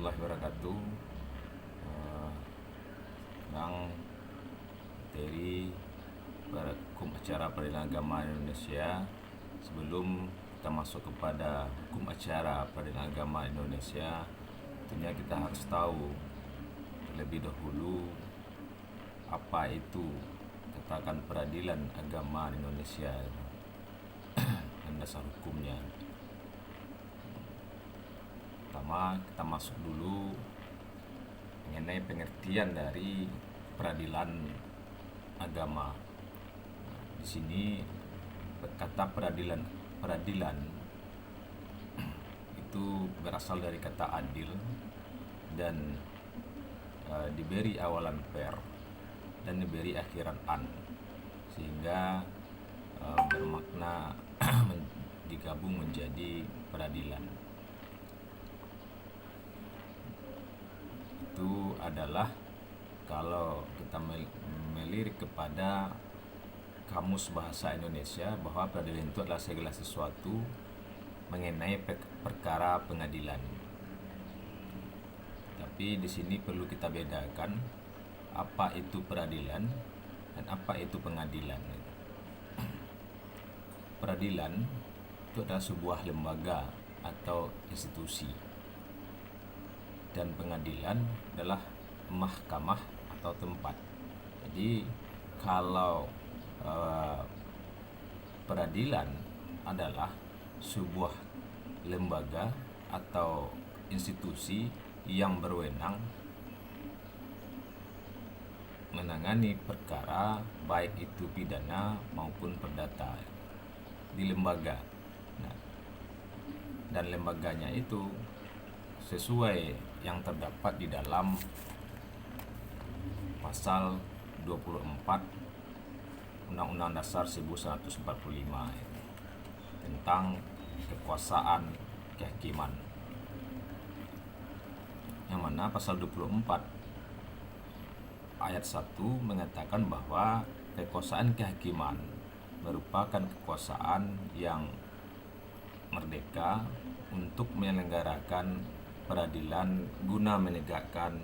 warahmatullahi wabarakatuh. Tentang materi hukum acara peradilan agama Indonesia. Sebelum kita masuk kepada hukum acara peradilan agama Indonesia, tentunya kita harus tahu terlebih dahulu apa itu katakan peradilan agama Indonesia dan dasar hukumnya. Pertama, kita masuk dulu mengenai pengertian dari peradilan agama. Di sini kata peradilan itu berasal dari kata adil dan diberi awalan per dan diberi akhiran an, sehingga bermakna digabung menjadi peradilan. Itu adalah kalau kita melirik kepada Kamus Bahasa Indonesia, bahwa peradilan itu adalah segala sesuatu mengenai perkara pengadilan. Tapi di sini perlu kita bedakan apa itu peradilan dan apa itu pengadilan. Peradilan itu adalah sebuah lembaga atau institusi, dan pengadilan adalah mahkamah atau tempat. Jadi kalau peradilan adalah sebuah lembaga atau institusi yang berwenang menangani perkara baik itu pidana maupun perdata di lembaga. Dan lembaganya itu sesuai yang terdapat di dalam pasal 24 Undang-Undang Dasar 1945 tentang kekuasaan kehakiman, yang mana pasal 24 ayat 1 mengatakan bahwa kekuasaan kehakiman merupakan kekuasaan yang merdeka untuk menyelenggarakan peradilan guna menegakkan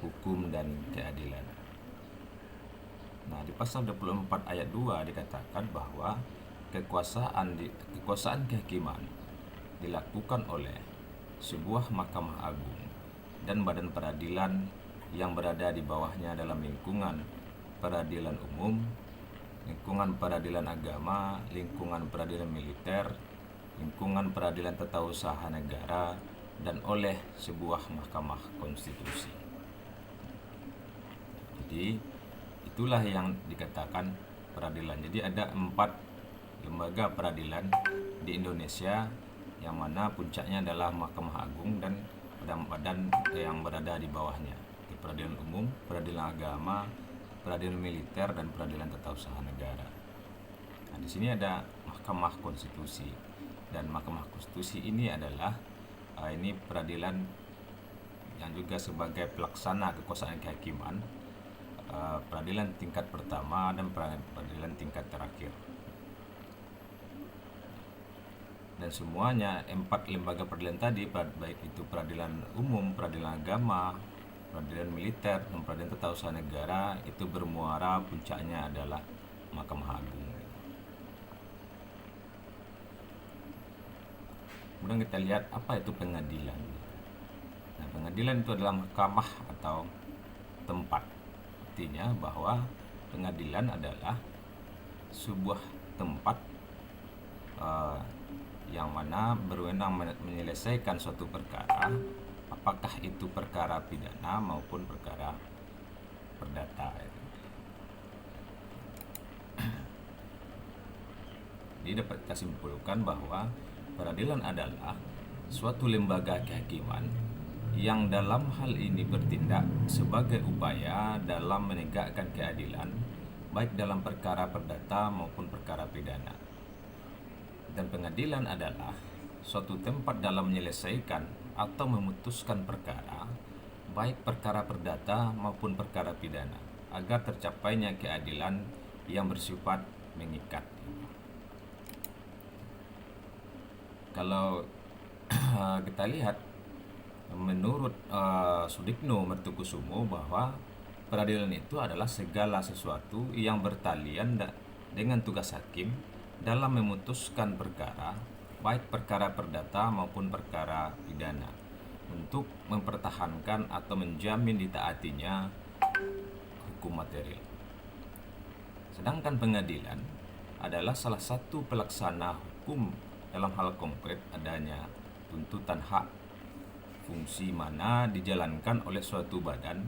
hukum dan keadilan. Nah, di pasal 24 ayat 2 dikatakan bahwa kekuasaan kehakiman dilakukan oleh sebuah mahkamah agung dan badan peradilan yang berada di bawahnya dalam lingkungan peradilan umum, lingkungan peradilan agama, lingkungan peradilan militer, lingkungan peradilan tata usaha negara, dan oleh sebuah mahkamah konstitusi. Jadi itulah yang dikatakan peradilan. Jadi ada 4 lembaga peradilan di Indonesia, yang mana puncaknya adalah Mahkamah Agung dan badan-badan yang berada di bawahnya, di peradilan umum, peradilan agama, peradilan militer, dan peradilan tata usaha negara. Nah, di sini ada Mahkamah Konstitusi, dan Mahkamah Konstitusi ini adalah ini peradilan yang juga sebagai pelaksana kekuasaan kehakiman, peradilan tingkat pertama dan peradilan tingkat terakhir. Dan semuanya 4 lembaga peradilan tadi, baik itu peradilan umum, peradilan agama, peradilan militer, dan peradilan tata usaha negara, itu bermuara puncaknya adalah Mahkamah Agung. Kemudian kita lihat apa itu pengadilan. Nah, pengadilan itu adalah mahkamah atau tempat. Artinya bahwa pengadilan adalah sebuah tempat yang mana berwenang menyelesaikan suatu perkara, apakah itu perkara pidana maupun perkara perdata. Jadi dapat kita simpulkan bahwa peradilan adalah suatu lembaga kehakiman yang dalam hal ini bertindak sebagai upaya dalam menegakkan keadilan, baik dalam perkara perdata maupun perkara pidana. Dan pengadilan adalah suatu tempat dalam menyelesaikan atau memutuskan perkara, baik perkara perdata maupun perkara pidana, agar tercapainya keadilan yang bersifat mengikat. Kalau kita lihat menurut Sudikno Mertukusumo bahwa peradilan itu adalah segala sesuatu yang bertalian dengan tugas hakim dalam memutuskan perkara, baik perkara perdata maupun perkara pidana, untuk mempertahankan atau menjamin ditaatinya hukum material. Sedangkan pengadilan adalah salah satu pelaksana hukum dalam hal konkret adanya tuntutan hak, fungsi mana dijalankan oleh suatu badan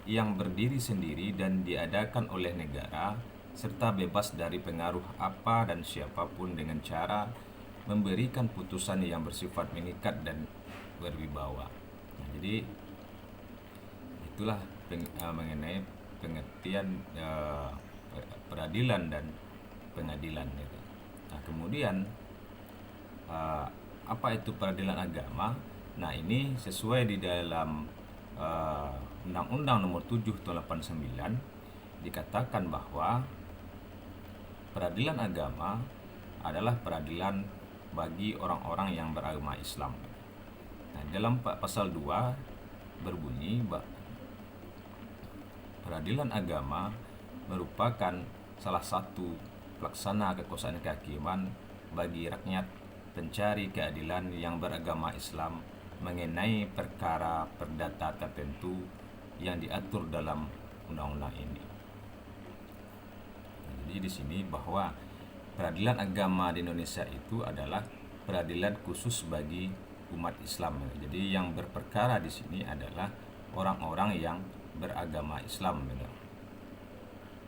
yang berdiri sendiri dan diadakan oleh negara, serta bebas dari pengaruh apa dan siapapun dengan cara memberikan putusan yang bersifat mengikat dan berwibawa. Nah, jadi itulah mengenai pengertian peradilan dan pengadilan gitu. Nah, kemudian apa itu peradilan agama? Nah, ini sesuai di dalam Undang-Undang Nomor 7 Tahun 89 dikatakan bahwa peradilan agama adalah peradilan bagi orang-orang yang beragama Islam. Nah, dalam pasal 2 berbunyi bahwa peradilan agama merupakan salah satu pelaksana kekuasaan kehakiman bagi rakyat pencari keadilan yang beragama Islam mengenai perkara perdata tertentu yang diatur dalam undang-undang ini. Jadi di sini bahwa peradilan agama di Indonesia itu adalah peradilan khusus bagi umat Islam. Jadi yang berperkara di sini adalah orang-orang yang beragama Islam.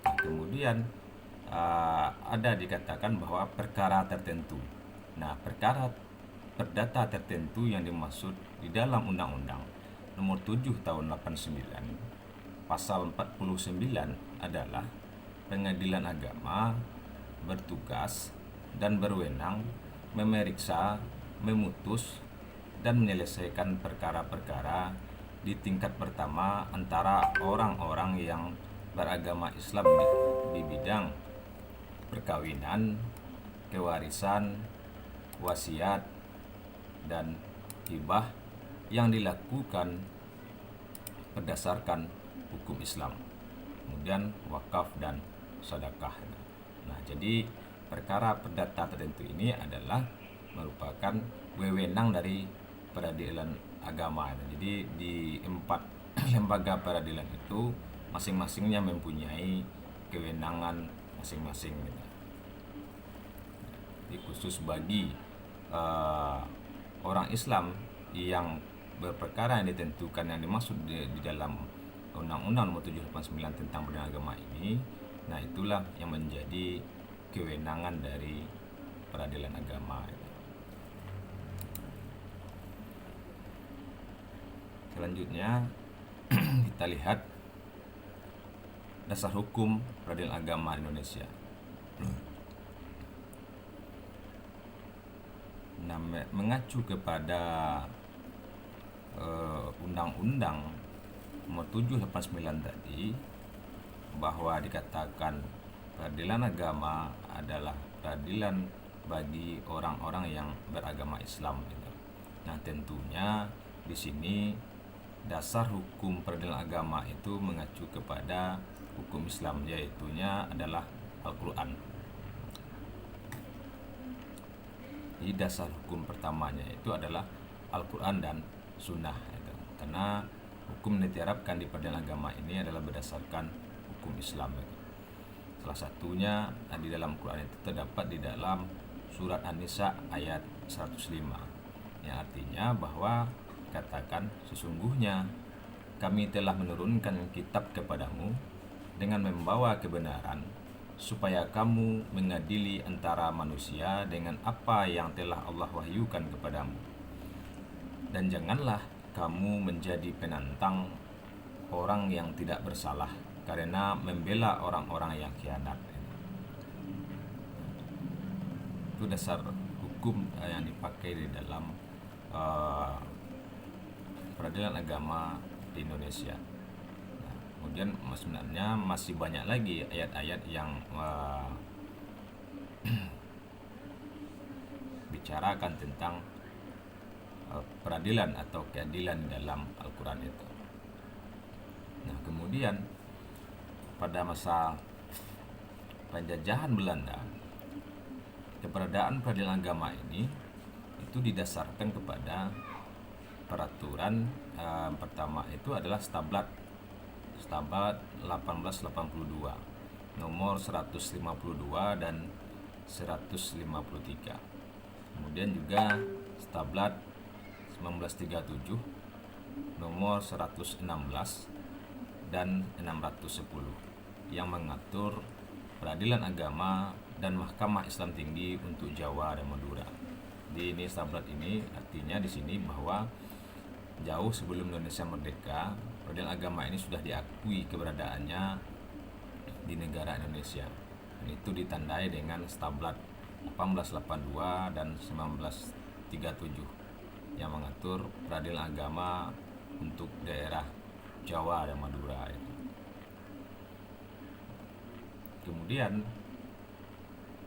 Kemudian ada dikatakan bahwa perkara tertentu. Nah, perkara perdata tertentu yang dimaksud di dalam Undang-Undang Nomor 7 Tahun 89 Pasal 49 adalah pengadilan agama bertugas dan berwenang memeriksa, memutus, dan menyelesaikan perkara-perkara di tingkat pertama antara orang-orang yang beragama Islam di bidang perkawinan, kewarisan, wasiat, dan hibah yang dilakukan berdasarkan hukum Islam. Kemudian wakaf dan sedekah. Nah, jadi perkara perdata tertentu ini adalah merupakan wewenang dari peradilan agama. Jadi di 4 lembaga peradilan itu masing-masingnya mempunyai kewenangan masing-masing. Jadi khusus bagi orang Islam yang berperkara yang ditentukan yang dimaksud di dalam Undang-Undang Nomor 789 tentang peradilan agama ini, nah itulah yang menjadi kewenangan dari peradilan agama. Selanjutnya kita lihat dasar hukum peradilan agama Indonesia. Nah, mengacu kepada Undang-Undang Nomor 789 tadi, bahwa dikatakan peradilan agama adalah peradilan bagi orang-orang yang beragama Islam. Nah, tentunya di sini dasar hukum peradilan agama itu mengacu kepada hukum Islam, yaitunya adalah Al-Quran. Jadi dasar hukum pertamanya itu adalah Al-Quran dan Sunnah. Karena hukum yang diterapkan di peradilan agama ini adalah berdasarkan hukum Islam. Salah satunya di dalam Quran itu terdapat di dalam surat An-Nisa ayat 105, yang artinya bahwa katakan, sesungguhnya kami telah menurunkan kitab kepadamu dengan membawa kebenaran, supaya kamu mengadili antara manusia dengan apa yang telah Allah wahyukan kepadamu. Dan janganlah kamu menjadi penantang orang yang tidak bersalah karena membela orang-orang yang khianat. Itu dasar hukum yang dipakai di dalam peradilan agama di Indonesia. Nah, kemudian sebenarnya masih banyak lagi ayat-ayat yang bicarakan tentang peradilan atau keadilan di dalam Al-Quran itu. Nah, kemudian pada masa penjajahan Belanda, keberadaan peradilan agama ini itu didasarkan kepada peraturan pertama itu adalah Stabat 1882 nomor 152 dan 153. Kemudian juga Stabat 1937 nomor 116 dan 610 yang mengatur peradilan agama dan Mahkamah Islam Tinggi untuk Jawa dan Madura. Di ini Stabat ini artinya di sini bahwa jauh sebelum Indonesia merdeka, peradilan agama ini sudah diakui keberadaannya di negara Indonesia. Dan itu ditandai dengan Stabat 1882 dan 1937 yang mengatur peradilan agama untuk daerah Jawa dan Madura itu. Kemudian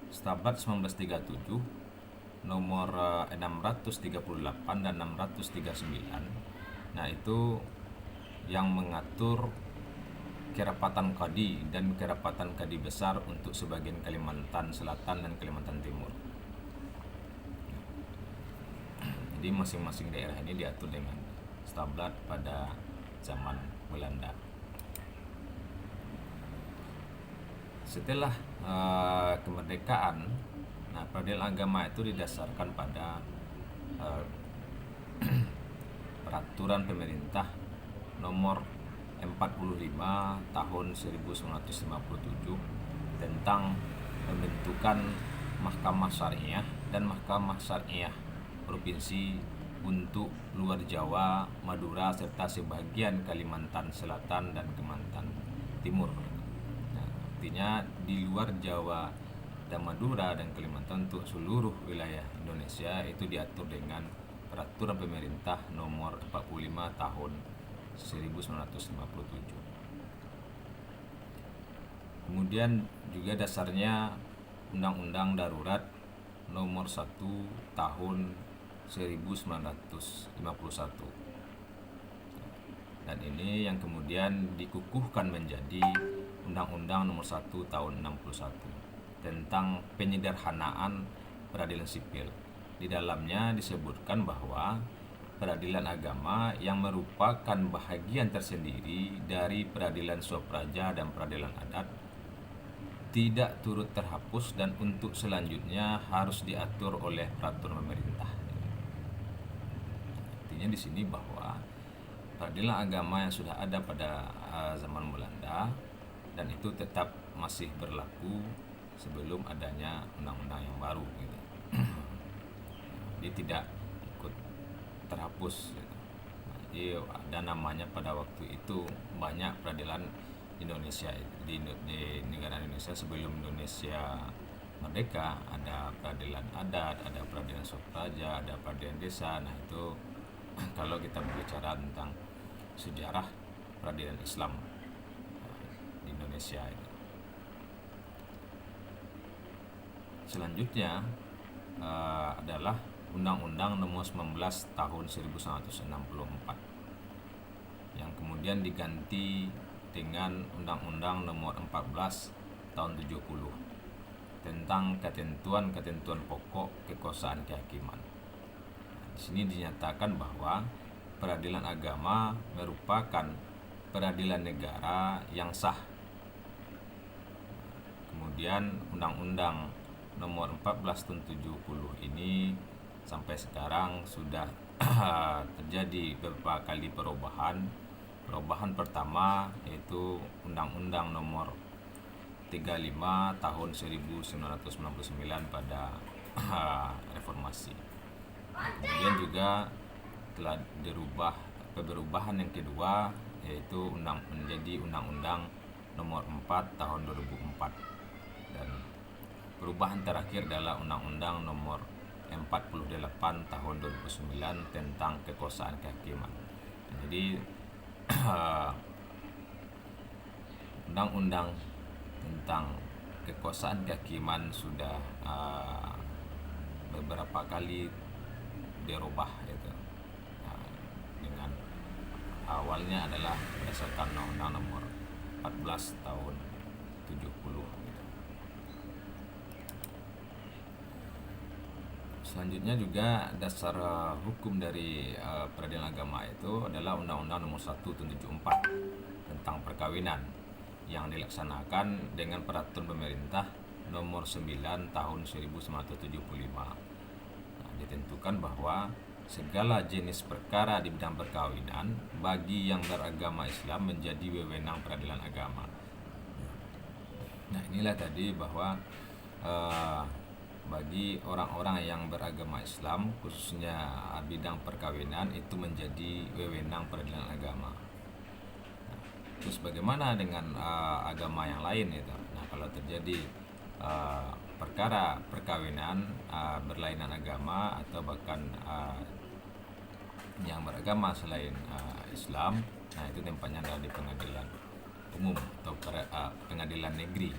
Stabat 1937 nomor 638 dan 639. Nah, itu yang mengatur kerapatan kadi dan kerapatan kadi besar untuk sebagian Kalimantan Selatan dan Kalimantan Timur. Jadi masing-masing daerah ini diatur dengan Stabat pada zaman Belanda. Setelah kemerdekaan, nah peradilan agama itu didasarkan pada peraturan pemerintah nomor 45 tahun 1957 tentang pembentukan Mahkamah Syariah dan Mahkamah Syariah Provinsi untuk luar Jawa, Madura, serta sebagian Kalimantan Selatan dan Kalimantan Timur. Nah, artinya di luar Jawa dan Madura dan Kalimantan untuk seluruh wilayah Indonesia itu diatur dengan peraturan pemerintah nomor 45 tahun 1957. Kemudian juga dasarnya Undang-Undang Darurat nomor 1 tahun 1951. Dan ini yang kemudian dikukuhkan menjadi Undang-Undang nomor 1 tahun 61 tentang penyederhanaan peradilan sipil. Di dalamnya disebutkan bahwa peradilan agama yang merupakan bahagian tersendiri dari peradilan swapraja dan peradilan adat tidak turut terhapus dan untuk selanjutnya harus diatur oleh peraturan pemerintah. Artinya di sini bahwa peradilan agama yang sudah ada pada zaman Belanda dan itu tetap masih berlaku sebelum adanya undang-undang yang baru gitu. Jadi tidak ikut terhapus gitu. Jadi ada namanya pada waktu itu banyak peradilan Indonesia di negara Indonesia sebelum Indonesia merdeka, ada peradilan adat, ada peradilan swapraja, ada peradilan desa. Nah, itu kalau kita berbicara tentang sejarah peradilan Islam di Indonesia itu. Selanjutnya adalah Undang-Undang Nomor 19 Tahun 1964 yang kemudian diganti dengan Undang-Undang Nomor 14 Tahun 70 tentang ketentuan-ketentuan pokok kekuasaan kehakiman. Di sini dinyatakan bahwa peradilan agama merupakan peradilan negara yang sah. Kemudian Undang-Undang Nomor 14 Tahun 70 ini sampai sekarang sudah terjadi beberapa kali perubahan. Perubahan pertama yaitu Undang-Undang Nomor 35 Tahun 1999 pada reformasi. Kemudian juga telah dirubah perubahan yang kedua yaitu menjadi Undang-Undang Nomor 4 Tahun 2004 dan perubahan terakhir adalah Undang-Undang Nomor 48 Tahun 2009 tentang kekuasaan kehakiman. Jadi undang-undang tentang kekuasaan kehakiman sudah beberapa kali dirubah itu. awalnya adalah berdasarkan Undang-Undang Nomor 14 tahun 70 gitu. Selanjutnya juga dasar hukum dari peradilan agama itu adalah Undang-Undang Nomor 1 tahun 74 tentang perkawinan yang dilaksanakan dengan peraturan pemerintah Nomor 9 tahun 1975. Nah, ditentukan bahwa segala jenis perkara di bidang perkawinan bagi yang beragama Islam menjadi wewenang peradilan agama. Nah, inilah tadi bahwa bagi orang-orang yang beragama Islam, khususnya bidang perkawinan, itu menjadi wewenang peradilan agama. Nah, terus bagaimana dengan agama yang lain itu? Nah, kalau terjadi perkara perkawinan berlainan agama atau bahkan yang beragama selain Islam, nah itu tempatnya adalah di pengadilan umum atau pengadilan negeri,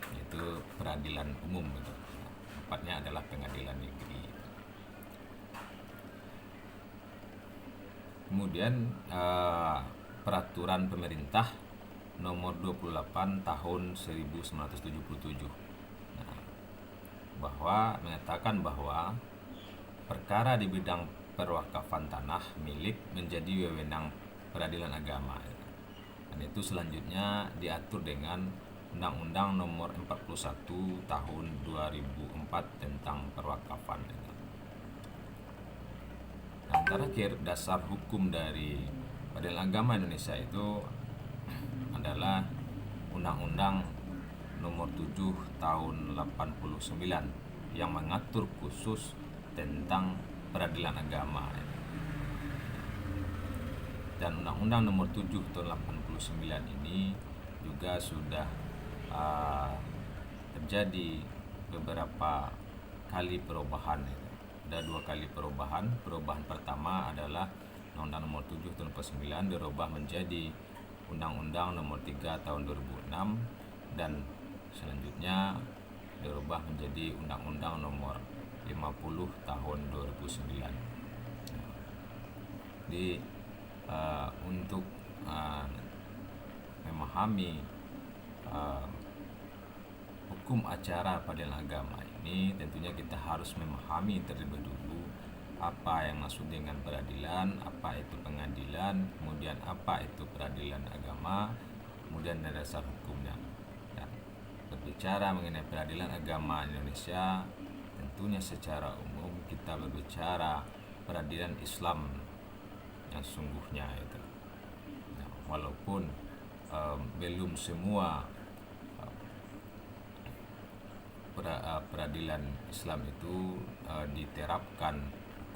yaitu peradilan umum gitu. Nah, tempatnya adalah pengadilan negeri. Kemudian peraturan pemerintah nomor 28 tahun 1977 bahwa menyatakan bahwa perkara di bidang perwakafan tanah milik menjadi wewenang peradilan agama. Dan itu selanjutnya diatur dengan Undang-Undang Nomor 41 Tahun 2004 tentang perwakafan. Dan terakhir, dasar hukum dari peradilan agama Indonesia itu adalah Undang-Undang Nomor 7 Tahun 89 yang mengatur khusus tentang peradilan agama. Dan Undang-Undang Nomor 7 Tahun 89 ini juga sudah terjadi beberapa kali perubahan. Ada 2 kali perubahan. Perubahan pertama adalah Undang-Undang Nomor 7 Tahun 89 dirubah menjadi Undang-Undang Nomor 3 Tahun 2006, dan selanjutnya dirubah menjadi Undang-Undang Nomor 50 Tahun 2009. Jadi untuk memahami hukum acara peradilan agama ini, tentunya kita harus memahami terlebih dulu apa yang maksud dengan peradilan, apa itu pengadilan, kemudian apa itu peradilan agama, kemudian dasar hukumnya. Dan berbicara mengenai peradilan agama Indonesia, tentunya secara umum kita berbicara peradilan Islam yang sungguhnya itu. Nah, walaupun belum semua peradilan Islam itu diterapkan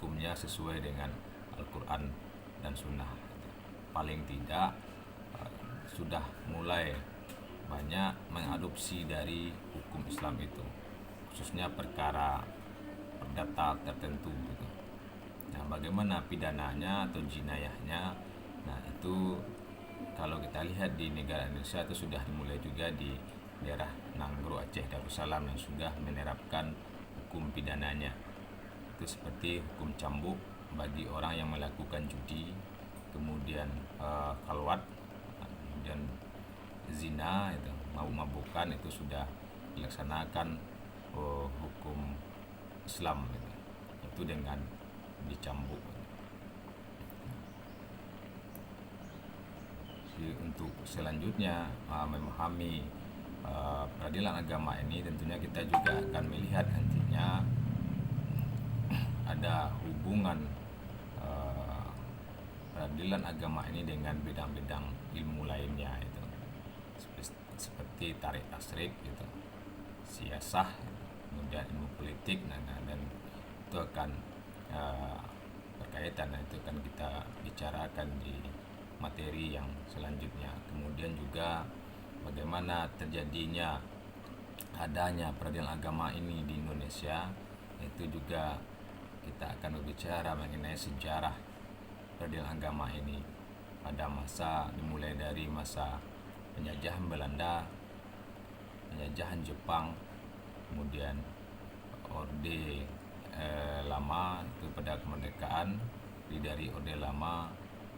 hukumnya sesuai dengan Al-Quran dan Sunnah. Paling tidak sudah mulai banyak mengadopsi dari hukum Islam itu, khususnya perkara perdata tertentu gitu. Nah, bagaimana pidananya atau jinayahnya? Nah, itu kalau kita lihat di negara Indonesia itu sudah dimulai juga di daerah Nanggro, Aceh, Darussalam yang sudah menerapkan hukum pidananya. Itu seperti hukum cambuk bagi orang yang melakukan judi, kemudian khalwat, kemudian zina, itu mabuk-mabukan, itu sudah dilaksanakan hukum Islam itu dengan dicambuk. Jadi untuk selanjutnya memahami peradilan agama ini, tentunya kita juga akan melihat nantinya ada hubungan peradilan agama ini dengan bidang-bidang ilmu lainnya, itu seperti tarik tasrik gitu, siasah, kemudian ilmu politik, dan itu akan berkaitan. Nah, itu akan kita bicarakan di materi yang selanjutnya. Kemudian juga bagaimana terjadinya adanya peradilan agama ini di Indonesia, itu juga kita akan berbicara mengenai sejarah peradilan agama ini pada masa dimulai dari masa penjajahan Belanda, penjajahan Jepang, kemudian Orde Lama itu pada kemerdekaan, dari Orde Lama,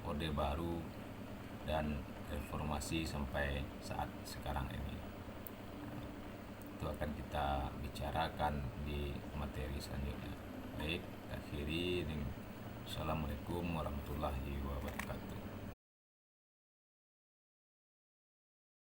Orde Baru, dan reformasi sampai saat sekarang ini. Itu akan kita bicarakan di materi selanjutnya. Baik, akhiri dengan Assalamualaikum warahmatullahi wabarakatuh.